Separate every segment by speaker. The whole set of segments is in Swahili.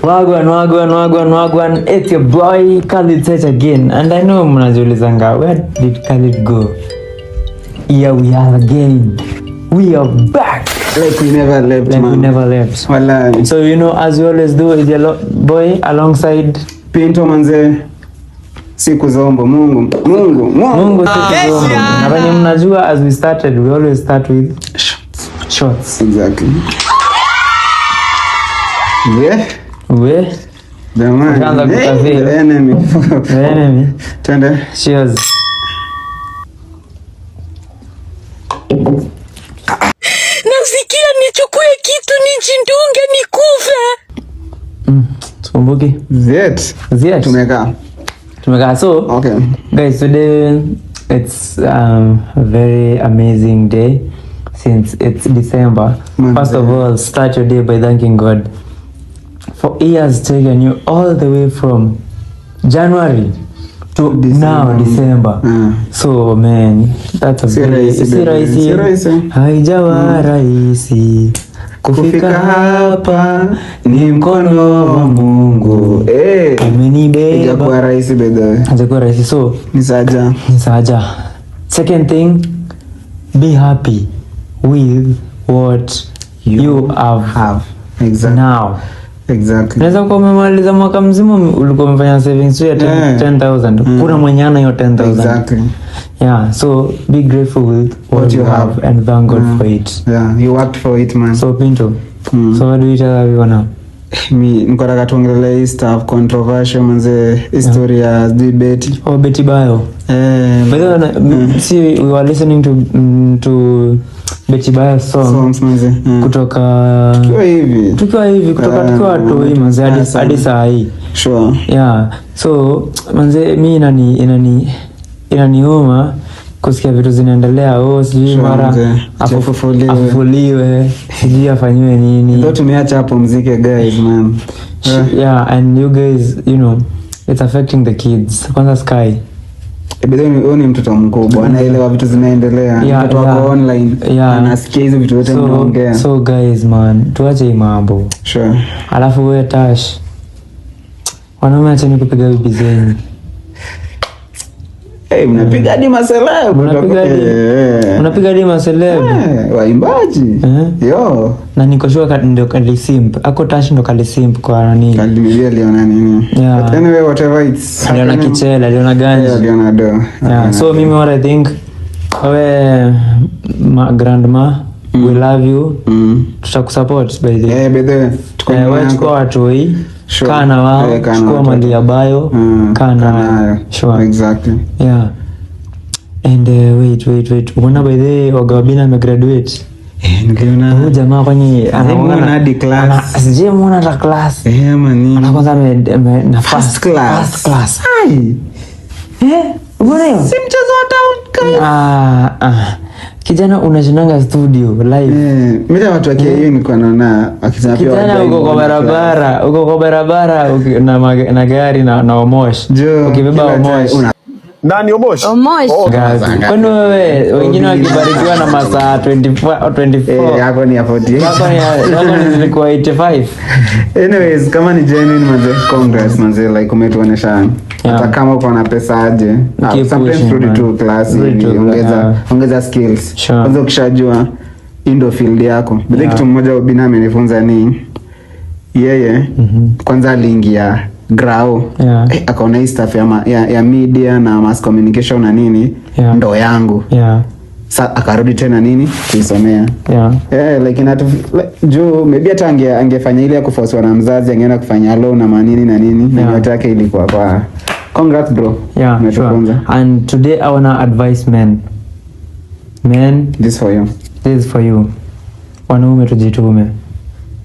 Speaker 1: Wagwan. It's your boy Khalid Sech again. And I know mnajiulizanga, where did Khalid go? Here we are again. We are back.
Speaker 2: Like we never left. Wala.
Speaker 1: So you know, as we always do, is your boy alongside
Speaker 2: Pinto manze. Siku zombo. Mungu siku zombo.
Speaker 1: Na venye mnajua, as we started, we always start with shots.
Speaker 2: Exactly. Yeah. The enemy. Twende.
Speaker 1: Cheers.
Speaker 3: Nasikia nichukue kitu nijindunge nikufe.
Speaker 1: Tukumbuke.
Speaker 2: Ziet. Tumeka.
Speaker 1: So,
Speaker 2: okay.
Speaker 1: Guys, today it's a very amazing day since it's December. First of all, start your day by thanking God. For He has taken you all the way from January to December. So man, that's a very rahisi. Haijawa rahisi kufika hapa, ni mkono wa Mungu amenibeba.
Speaker 2: Hajakuwa rahisi bedhe.
Speaker 1: Hajakuwa rahisi, so
Speaker 2: ni saja.
Speaker 1: Second thing, be happy with what you have now.
Speaker 2: Exactly.
Speaker 1: Naweza kuwa umemaliza mwaka mzima ulikuwa umefanya savings ya 10,000. Kuna mwenye ana hiyo 10,000.
Speaker 2: Exactly.
Speaker 1: Yeah, so be grateful with what you have and thank God for it.
Speaker 2: Yeah, you worked for it, man.
Speaker 1: So Pinto, so what do you tell everyone now?
Speaker 2: Niko nataka tuongelee hii stuff controversial manze, history ya Betty.
Speaker 1: Oh, Betty Bayo. But then see, we were listening to Betty Bayo songs
Speaker 2: manze.
Speaker 1: Kutoka tukiwa hivi tukiwa toi manze hadi saa hii.
Speaker 2: Sure.
Speaker 1: Yeah. So manze mimi inaniuma kusikia vitu zinaendelea, sijui mara afufuliwe, sijui afanywe nini.
Speaker 2: Ndio tumeacha hapo muziki guys, man.
Speaker 1: Yeah, and you guys, you know, it's affecting the kids. Kwanza Sky.
Speaker 2: Huyo ni mtoto mkubwa, anaelewa vitu zinaendelea. Mtoto wako online, anasikia hizo vitu zote mnaongea.
Speaker 1: So guys, man, tuache hii mambo.
Speaker 2: Sure.
Speaker 1: Alafu wewe Tash, wanaume acheni kupiga bibi zenu.
Speaker 2: Mnapiga hadi maseleb.
Speaker 1: Unapiga hadi maseleb.
Speaker 2: Waimbaji. Yo.
Speaker 1: Na niko sure ndio kalisimp. Ako Tash ndo kalisimp kwa nini?
Speaker 2: Kalibia aliona nini?
Speaker 1: Yeah.
Speaker 2: Anyway, whatever it's.
Speaker 1: Aliona kichela, aliona ganja.
Speaker 2: Aliona do.
Speaker 1: Yeah. So mimi what I think, grandma, we love you. Tutakusupport by the way.
Speaker 2: Bedhe.
Speaker 1: Chukua watu hii. Sure. Kana wao, chukua mali ya Bayo, kana. Sure.
Speaker 2: Exactly.
Speaker 1: Yeah. And wait. Unaona by the way Ogabina amegraduate.
Speaker 2: Niliona.
Speaker 1: Huyu jamaa kwani
Speaker 2: anaona hadi class.
Speaker 1: Asije muona hata class.
Speaker 2: Man.
Speaker 1: Anaanza na first class.
Speaker 2: Ai.
Speaker 1: Unaona hiyo?
Speaker 2: Si mchezo wa town.
Speaker 1: Kijana unashinanga studio live.
Speaker 2: Mimi watu wakia hiyo nilikuwa naona akisema pia
Speaker 1: kijana uko kwa barabara na gari na Omosh. Ukibeba Omosh.
Speaker 4: Nani Omosh?
Speaker 1: Kwani wewe wengine wakibarikiwa na masaa 24
Speaker 2: yako ni ya 40.
Speaker 1: Yako ni zilikuwa 85.
Speaker 2: Anyways, kama ni genuine manze, congrats manze, like umetuonesha hata kama uko na pesa aje, sometimes through to class ongeza skills. Kwanza ukishajua indo field yako. Bila kitu mmoja Bina amenifunza ni yeye kwanza aliingia grao akaona hii stuff ya media na mass communication na nini ndo yangu. Sa akarudi tena nini kuisomea. Like juu maybe hata angefanya ile ya kuforcewa na mzazi, angeenda kufanya loan na manini na nini na yote yake ilikuwa kwa congrats bro.
Speaker 1: Sure. And today I wanna advise men,
Speaker 2: this is for you.
Speaker 1: Wanaume tujitume.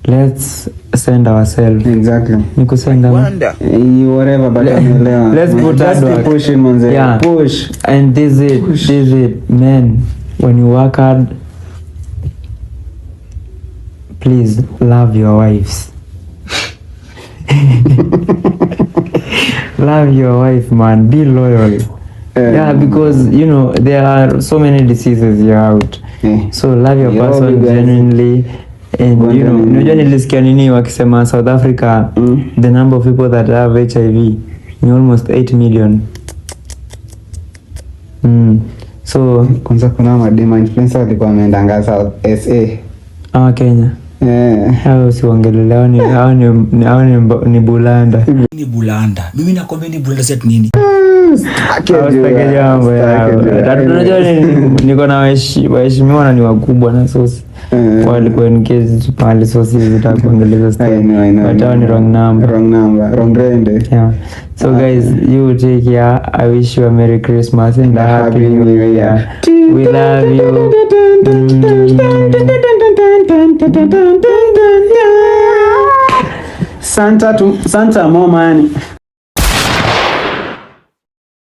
Speaker 1: Let's send ourselves.
Speaker 2: Exactly.
Speaker 1: Nikusenda
Speaker 2: whatever but
Speaker 1: let's put that work.
Speaker 2: Pushing manze. Push.
Speaker 1: And this it men, when you work hard, please love your wives. Love your wife, man. Be loyal. Because you know there are so many diseases you're out. So love your person genuinely. And unajua nilisikia nini wakisema South Africa, the number of people that have HIV ni almost 8 million. So
Speaker 2: kwanza kuna madema influencer walikuwa wameenda South SA.
Speaker 1: Kenya. Hao si wangelelewa ni bulanda.
Speaker 4: Ni bulanda. Mimi nakwambia ni bulanda set nini?
Speaker 1: Niko na waheshimiwa na ni wakubwa na sosi. Walikuwa engaged pale sosi zitakuongeleza story. But ni wrong number.
Speaker 2: Wrong rende.
Speaker 1: Yeah. So guys, you take care. I wish you a Merry Christmas and a Happy New Year. We love you.
Speaker 2: Santa more money.